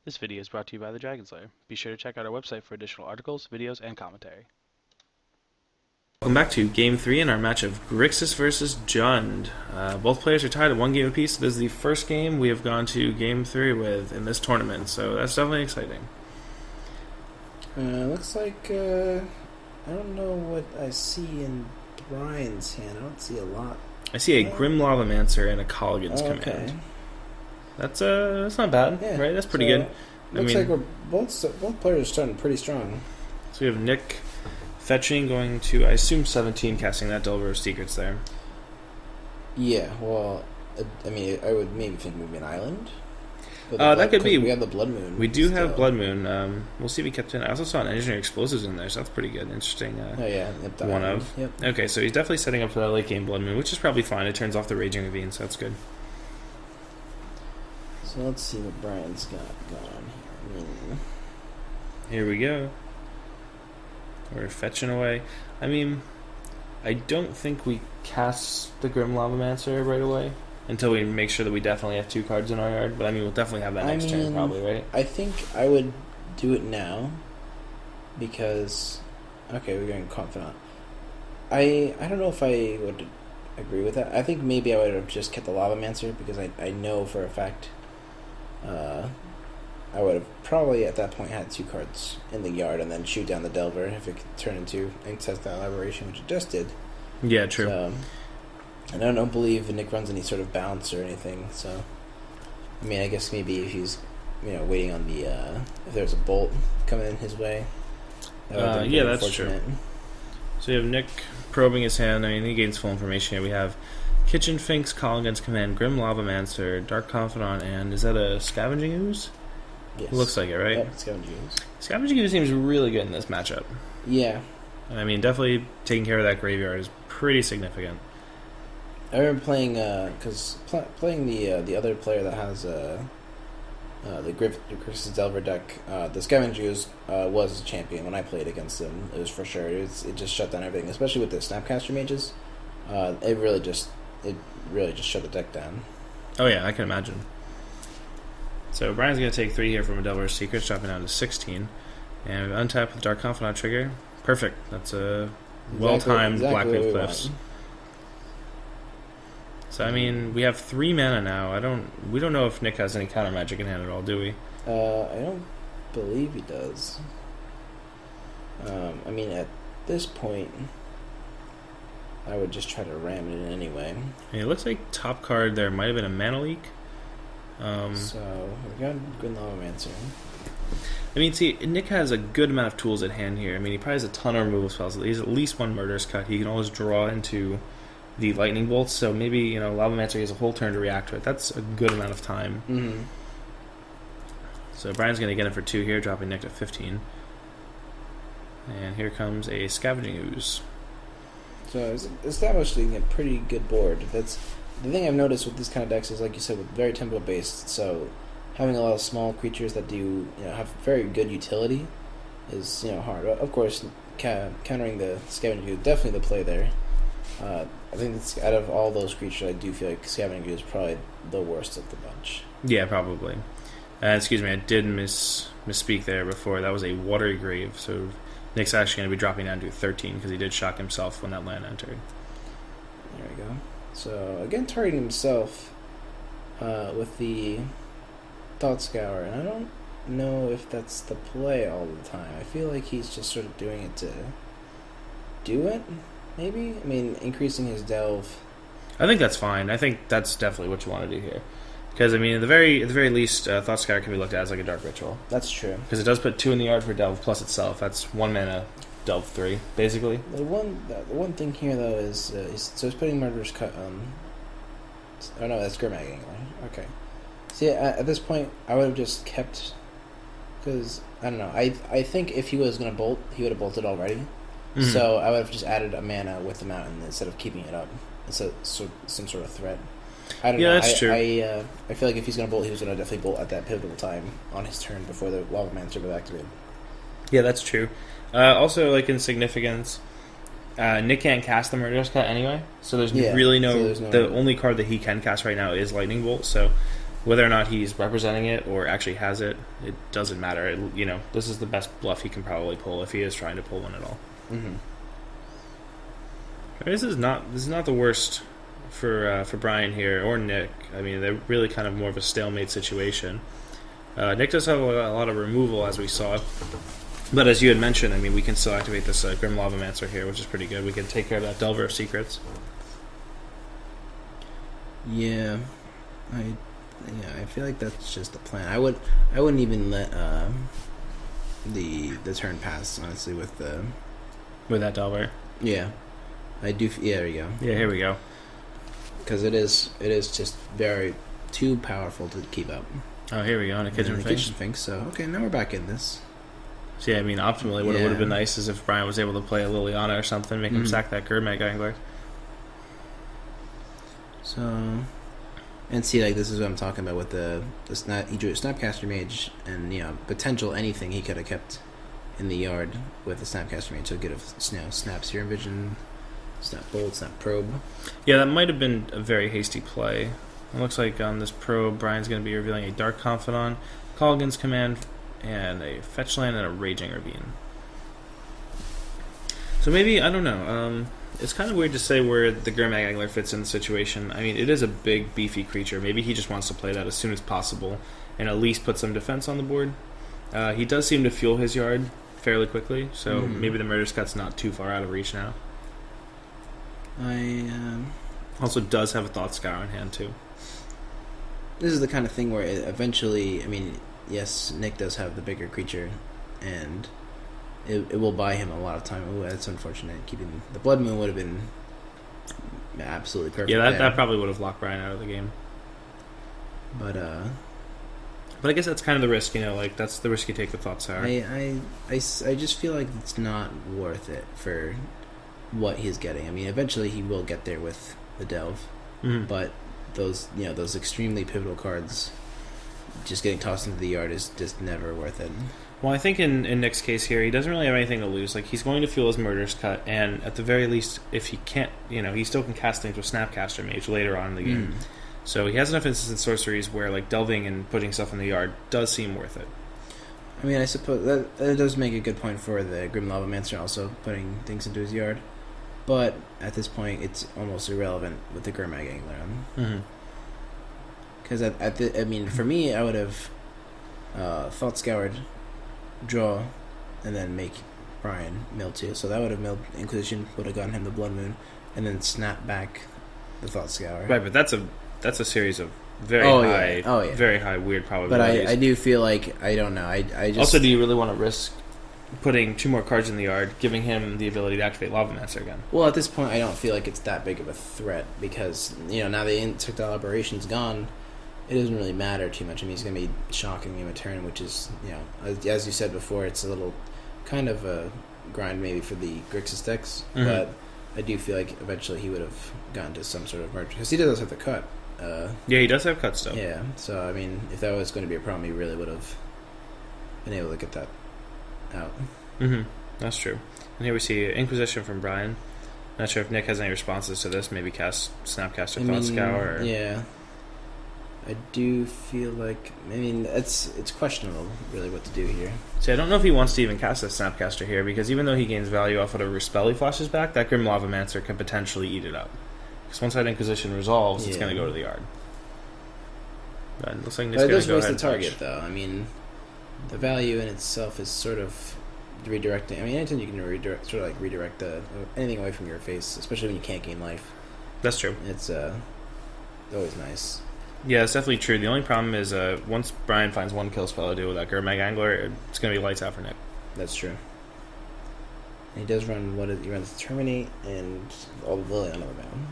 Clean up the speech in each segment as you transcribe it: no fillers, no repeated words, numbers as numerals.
This video is brought to you by the Dragon Slayer. Be sure to check out our website for additional articles, videos, and commentary. Welcome back to Game 3 in our match of Grixis versus Jund. Both players are tied at one game apiece. This is the first game we have gone to Game 3 with in this tournament, so that's definitely exciting. Looks like, I don't know what I see in Brian's hand. I don't see a lot. I see a Grim Lavamancer and a Colligan's Command. That's not bad, Yeah, right? That's pretty good. Looks like we're both players are starting pretty strong. So we have Nick fetching, going to, I assume, 17, casting that Delver of Secrets there. Yeah, well, I mean, I would maybe think maybe an island. That could be. We have the Blood Moon. We do have Blood Moon. We'll see if he kept in. I also saw an Engineer Explosives in there, so that's pretty good. Interesting. Oh, yeah. Yep, one of. Yep. Okay, so he's definitely setting up for that late game Blood Moon, which is probably fine. It turns off the Raging Ravine, so that's good. So let's see what Brian's got going on here. Here we go. We're fetching away. I mean, I don't think we cast the Grim Lavamancer right away until we make sure that we definitely have 2 cards in our yard. But I mean, we'll definitely have that next turn, probably, right? I think I would do it now because, okay, we're going Confidant. I don't know if I would agree with that. I think maybe I would have just kept the Lavamancer because I know for a fact I would have probably at that point had 2 cards in the yard and then shoot down the Delver if it could turn into Ancestral Elaboration, which it just did. Yeah, true. So, and I don't believe Nick runs any sort of bounce or anything, so I mean, I guess maybe if he's waiting on the if there's a bolt coming in his way. Yeah, that's true. So you have Nick probing his hand. I mean, he gains full information here. We have Kitchen Finks, Colligan's Command, Grim Lavamancer, Dark Confidant, and is that a Scavenging Ooze? Yes. Looks like it, right? Yep, Scavenging Ooze. Scavenging Ooze seems really good in this matchup. Yeah. I mean, definitely taking care of that graveyard is pretty significant. I remember playing playing the other player that has the Grixis Delver deck. The Scavenging Ooze was a champion when I played against him. It was for sure. It just shut down everything, especially with the Snapcaster mages. It really just shut the deck down. Oh yeah, I can imagine. So Brian's going to take 3 here from a Delver's Secrets, dropping down to 16. And untap with Dark Confidant trigger. Perfect. That's a well-timed Black Wave Cliffs. So I mean, we have 3 mana now. We don't know if Nick has any counter magic in hand at all, do we? I don't believe he does. I mean, at this point, I would just try to ram it in anyway. I mean, it looks like top card there might have been a mana leak. So we got Grim Lavamancer. I mean, see, Nick has a good amount of tools at hand here. I mean, he probably has a ton of removal spells. He has at least 1 Murderous Cut. He can always draw into the Lightning Bolts, so maybe, Lavamancer has a whole turn to react to it. That's a good amount of time. Mm-hmm. So Brian's going to get it for 2 here, dropping Nick to 15. And here comes a Scavenging Ooze. So it's establishing a pretty good board. That's the thing I've noticed with this kind of decks is, like you said, with very tempo based. So having a lot of small creatures that do have very good utility is hard. Of course, countering the Scavenging Ooze, definitely the play there. I think it's, out of all those creatures, I do feel like Scavenging Ooze is probably the worst of the bunch. Yeah, probably. Excuse me, I did misspeak there before. That was a Watery Grave, so Nick's actually going to be dropping down to 13 because he did shock himself when that land entered. There we go. So, again, targeting himself with the Thought Scour, and I don't know if that's the play all the time. I feel like he's just sort of doing it to do it, maybe? I mean, increasing his delve. I think that's fine. I think that's definitely what you want to do here. Because, I mean, at the very least, Thought Scour can be looked at as like a Dark Ritual. That's true. Because it does put 2 in the yard for Delve plus itself. That's 1 mana, Delve 3, basically. The one thing here, though, is he's putting Murderous Cut on... Oh, no, that's Grim Angler. Okay. See, at this point, I would have just kept... Because, I don't know, I think if he was going to bolt, he would have bolted already. Mm-hmm. So I would have just added a mana with the mountain instead of keeping it up. It's some sort of threat. I don't know. That's true. I feel like if he's going to bolt, he was going to definitely bolt at that pivotal time on his turn before the Lavamancer was activated. Yeah, that's true. Also, like in significance, Nick can't cast the Murderous Cut anyway, so there's really no... The only card that he can cast right now is Lightning Bolt, so Whether or not he's representing it or actually has it, it doesn't matter. This is the best bluff he can probably pull if he is trying to pull one at all. Mm-hmm. This is not the worst for Brian here or Nick. I mean, they're really kind of more of a stalemate situation. Nick does have a lot of removal, as we saw, but as you had mentioned, I mean, we can still activate this Grim Lavamancer here, which is pretty good. We can take care of that Delver of Secrets. Yeah, I feel like that's just the plan. I wouldn't even let the turn pass, honestly, with that Delver. Yeah, I do. Yeah, there you go. Yeah, here we go. Because it is just very too powerful to keep up. Oh, here we go. And a Kitchen Finks. So okay, now we're back in this. So yeah, I mean, optimally, what it would have been nice is if Brian was able to play a Liliana or something, make him sack that Gurmag Angler. So, and see, like, this is what I'm talking about with he drew a Snapcaster Mage, and potential anything he could have kept in the yard with the Snapcaster Mage. So good of Snap Serum Vision, Snap Bolt, Snap Probe. Yeah, that might have been a very hasty play. It looks like on this probe, Brian's going to be revealing a Dark Confidant, Colgan's Command, and a Fetch Land and a Raging Ravine. So maybe, I don't know, it's kind of weird to say where the Gurmag Angler fits in the situation. I mean, it is a big, beefy creature. Maybe he just wants to play that as soon as possible and at least put some defense on the board. He does seem to fuel his yard fairly quickly, so maybe the Murderous Cut's not too far out of reach now. Also does have a Thought Scour in hand, too. This is the kind of thing where eventually, I mean, yes, Nick does have the bigger creature, and it will buy him a lot of time. Ooh, that's unfortunate. Keeping the Blood Moon would have been absolutely perfect. Yeah, that probably would have locked Brian out of the game. But I guess that's kind of the risk, like that's the risk you take with Thought Scour. I just feel like it's not worth it for what he's getting. I mean, eventually he will get there with the Delve, but those extremely pivotal cards just getting tossed into the yard is just never worth it. Well, I think in Nick's case here, he doesn't really have anything to lose. Like, he's going to fuel his Murderous Cut, and at the very least, if he can't, he still can cast things with Snapcaster Mage later on in the game. So he has enough instant sorceries where, like, delving and putting stuff in the yard does seem worth it. I mean, I suppose that does make a good point for the Grim Lavamancer also putting things into his yard. But at this point, it's almost irrelevant with the Gurmag Angler on. Because I mean, for me, I would have Thought Scoured, draw, and then make Brian mill 2. So that would have milled Inquisition, would have gotten him the Blood Moon, and then snap back the Thought Scour. Right, but that's a series of very high weird probabilities. But I do feel like, I don't know. I just also, do you really want to risk putting 2 more cards in the yard, giving him the ability to activate Lavamancer again? Well, at this point, I don't feel like it's that big of a threat because now the Insectile Aberration's gone. It doesn't really matter too much. I mean, he's going to be shocking him a turn, which is, as you said before, it's a little kind of a grind maybe for the Grixis decks, but I do feel like eventually he would have gotten to some sort of merge because he does have the cut. Yeah, he does have cut still. Yeah, so I mean, if that was going to be a problem, he really would have been able to get that out. That's true. And here we see Inquisition from Brian. Not sure if Nick has any responses to this. Maybe cast Snapcaster Thought Scour. Or... Yeah. I do feel like, I mean, it's questionable, really, what to do here. See, I don't know if he wants to even cast a Snapcaster here, because even though he gains value off whatever spell he flashes back, that Grim Lavamancer can potentially eat it up. Because once that Inquisition resolves, it's going to go to the yard. But it looks like Nick's going to go ahead and target, though. I mean, the value in itself is sort of redirecting. I mean, anytime you can redirect anything away from your face, especially when you can't gain life. That's true. It's always nice. Yeah, it's definitely true. The only problem is once Brian finds one kill spell to do with that Gurmag Angler, it's going to be lights out for Nick. That's true. And he does run he runs Terminate and all the Liliana bound.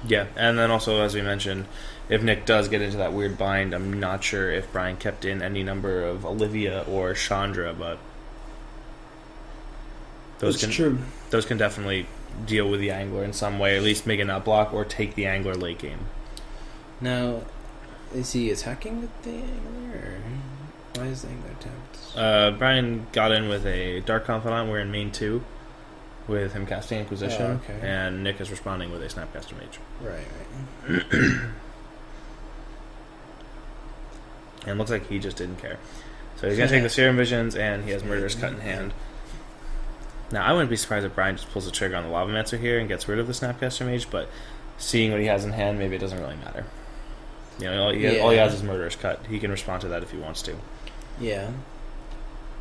Yeah, and then also, as we mentioned, if Nick does get into that weird bind, I'm not sure if Brian kept in any number of Olivia or Chandra, but those can definitely deal with the Angler in some way, at least make it not block or take the Angler late game. Now, is he attacking with the Angler, or why is the Angler attacked? Brian got in with a Dark Confidant. We're in main 2 with him casting Inquisition, and Nick is responding with a Snapcaster Mage. Right. And it looks like he just didn't care. So he's going to take the Serum Visions, and he has Murderous Cut in hand. Now, I wouldn't be surprised if Brian just pulls the trigger on the Lavamancer here and gets rid of the Snapcaster Mage, but seeing what he has in hand, maybe it doesn't really matter. You know, all he has is Murderous Cut. He can respond to that if he wants to. Yeah.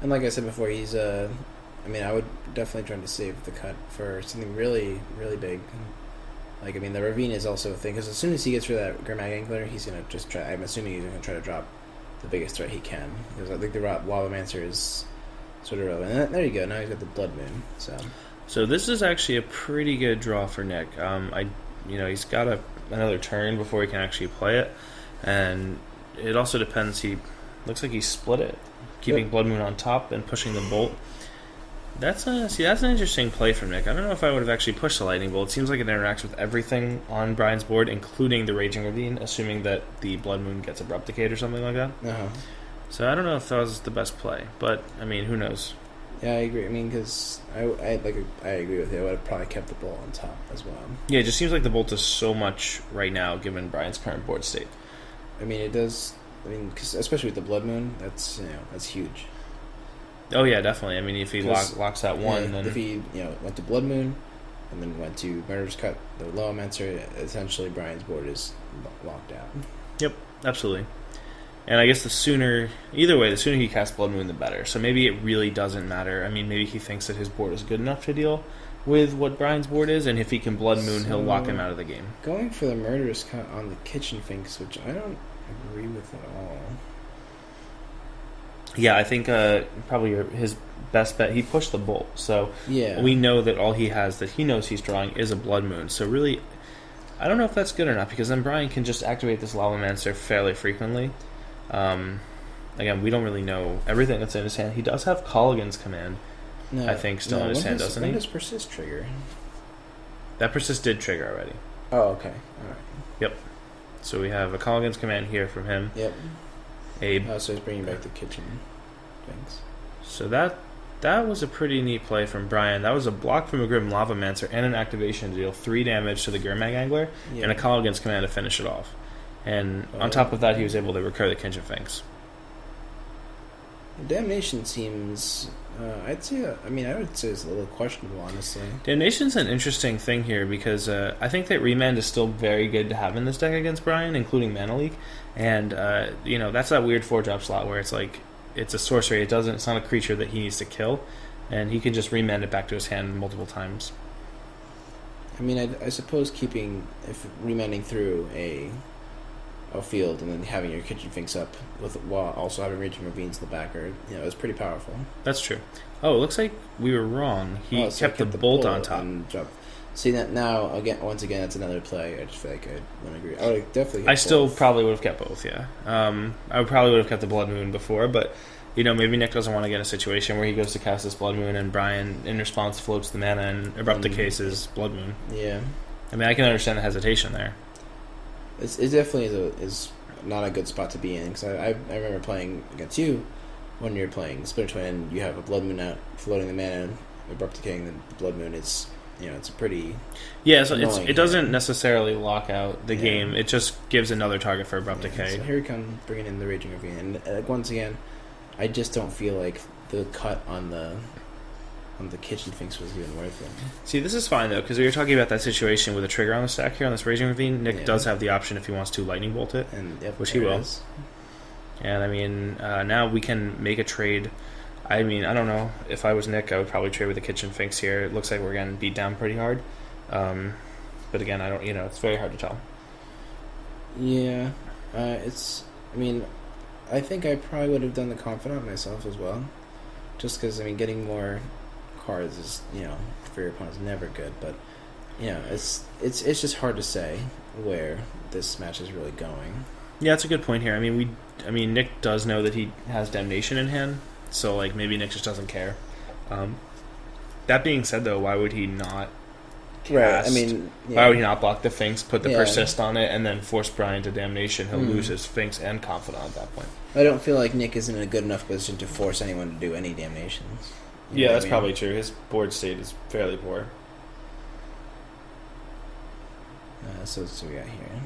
And like I said before, he's I would definitely try to save the cut for something really, really big. Like, I mean, the Ravine is also a thing, because as soon as he gets rid of that Grimag Angler, he's going to just try, I'm assuming he's going to try to drop the biggest threat he can. Because I think the Lavamancer is sort of relevant. And there you go, now he's got the Blood Moon, So this is actually a pretty good draw for Nick. He's got another turn before he can actually play it, and it also depends. He looks like he split it, keeping Blood Moon on top and pushing the Bolt. That's an interesting play from Nick. I don't know if I would have actually pushed the Lightning Bolt. It seems like it interacts with everything on Brian's board, including the Raging Ravine, assuming that the Blood Moon gets Abrupt Decayed or something like that. So I don't know if that was the best play, but I mean, who knows? Yeah, I agree. I mean, because I agree with you. I would have probably kept the Bolt on top as well. Yeah, it just seems like the Bolt is so much right now, given Brian's current board state. I mean, it does. I mean, cause especially with the Blood Moon, that's huge. Oh yeah, definitely. I mean, if he locks that one, then if he went to Blood Moon, and then went to Murderous Cut, the Lavamancer, essentially Brian's board is locked out. Yep, absolutely. And I guess the sooner he casts Blood Moon, the better. So maybe it really doesn't matter. I mean, maybe he thinks that his board is good enough to deal with what Brian's board is, and if he can Blood Moon, he'll lock him out of the game. Going for the Murderous Cut on the Kitchen Finks, which I don't agree with at all. Yeah, I think probably his best bet. He pushed the Bolt, so yeah, we know that all he has that he knows he's drawing is a Blood Moon. So really, I don't know if that's good or not, because then Brian can just activate this Lavamancer fairly frequently. Again, we don't really know everything that's in his hand. He does have Colligan's Command, I think, still in his hand, doesn't he? When does Persist trigger? That Persist did trigger already. Oh, okay. All right. Yep. So we have a Colligan's Command here from him. Yep. So he's bringing back the kitchen things. So that was a pretty neat play from Brian. That was a block from a Grim Lavamancer and an activation to deal 3 damage to the Grimag Angler, and a Colligan's Command to finish it off. And on top of that, he was able to recur the Kitchen Finks. Damnation seems, I would say it's a little questionable, honestly. Damnation's an interesting thing here, because I think that Remand is still very good to have in this deck against Brian, including Mana Leak. And, that's that weird 4-drop slot where it's like, it's a sorcery, it's not a creature that he needs to kill, and he can just Remand it back to his hand multiple times. I mean, I suppose remanding through a field and then having your Kitchen Finks up while also having Raging Ravines in the back is pretty powerful. That's true. Oh, it looks like we were wrong. He kept the Bolt on top. See that now once again that's another play. I just feel like I wouldn't agree. I would definitely. I still probably would have kept both. Yeah. I probably would have kept the Blood Moon before, but maybe Nick doesn't want to get in a situation where he goes to cast this Blood Moon and Brian in response floats the mana and Abrupt Decay his Blood Moon. Yeah. I mean, I can understand the hesitation there. It definitely is not a good spot to be in, because I remember playing against you when you're playing Splitter Twin and you have a Blood Moon out floating the mana and Abrupt Decaying the Blood Moon. It's it's a pretty so it doesn't necessarily lock out the game. It just gives another target for Abrupt Decay. So here we come bringing in the Raging Ravine, and once again, I just don't feel like the cut on the Kitchen Finks was even worth it. See, this is fine though, because we were talking about that situation with a trigger on the stack here on this Raging Ravine. Nick does have the option if he wants to Lightning Bolt it, which he will. And I mean, now we can make a trade. I mean, I don't know. If I was Nick, I would probably trade with the Kitchen Finks here. It looks like we're getting beat down pretty hard. But again, I don't. It's very hard to tell. Yeah, I mean, I think I probably would have done the Confidant myself as well, just because getting more cards is for your opponent is never good, but it's just hard to say where this match is really going. Yeah, that's a good point here. I mean, Nick does know that he has Damnation in hand, so maybe Nick just doesn't care. That being said, though, why would he not cast? Right. Why would he not block the Finks, put the Persist on it, and then force Brian to Damnation? He'll lose his Finks and Confidant at that point. I don't feel like Nick is in a good enough position to force anyone to do any Damnations. Yeah, that's probably true. His board state is fairly poor. So what we got here?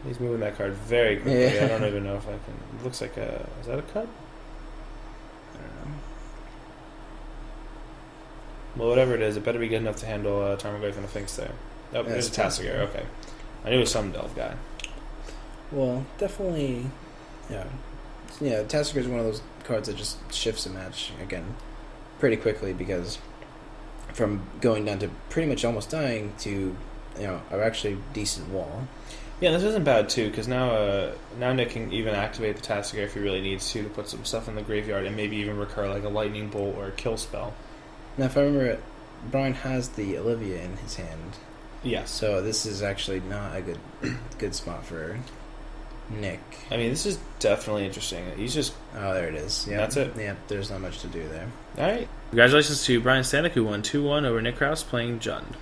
He's moving that card very quickly. Yeah. I don't even know if I can. It looks like a. Is that a cut? I don't know. Well, whatever it is, it better be good enough to handle Tarmogoyf and a Finks there. Oh, Yeah, there's a it's Tassiger. Okay. I knew it was some Delve guy. Well, definitely, yeah. Yeah, Tassiger is one of those cards that just shifts a match, again, pretty quickly, because from going down to pretty much almost dying to, an actually decent wall. Yeah, this isn't bad too, because now Nick can even activate the Tassiger if he really needs to put some stuff in the graveyard and maybe even recur like a Lightning Bolt or a Kill spell. Now, if I remember it, Brian has the Olivia in his hand, Yes. so this is actually not a good spot for Nick. I mean, this is definitely interesting. He's just... Oh, there it is. Yeah, That's it. Yeah, there's not much to do there. All right. Congratulations to Brian Stanek, who won 2-1 over Nick Krause playing Jund.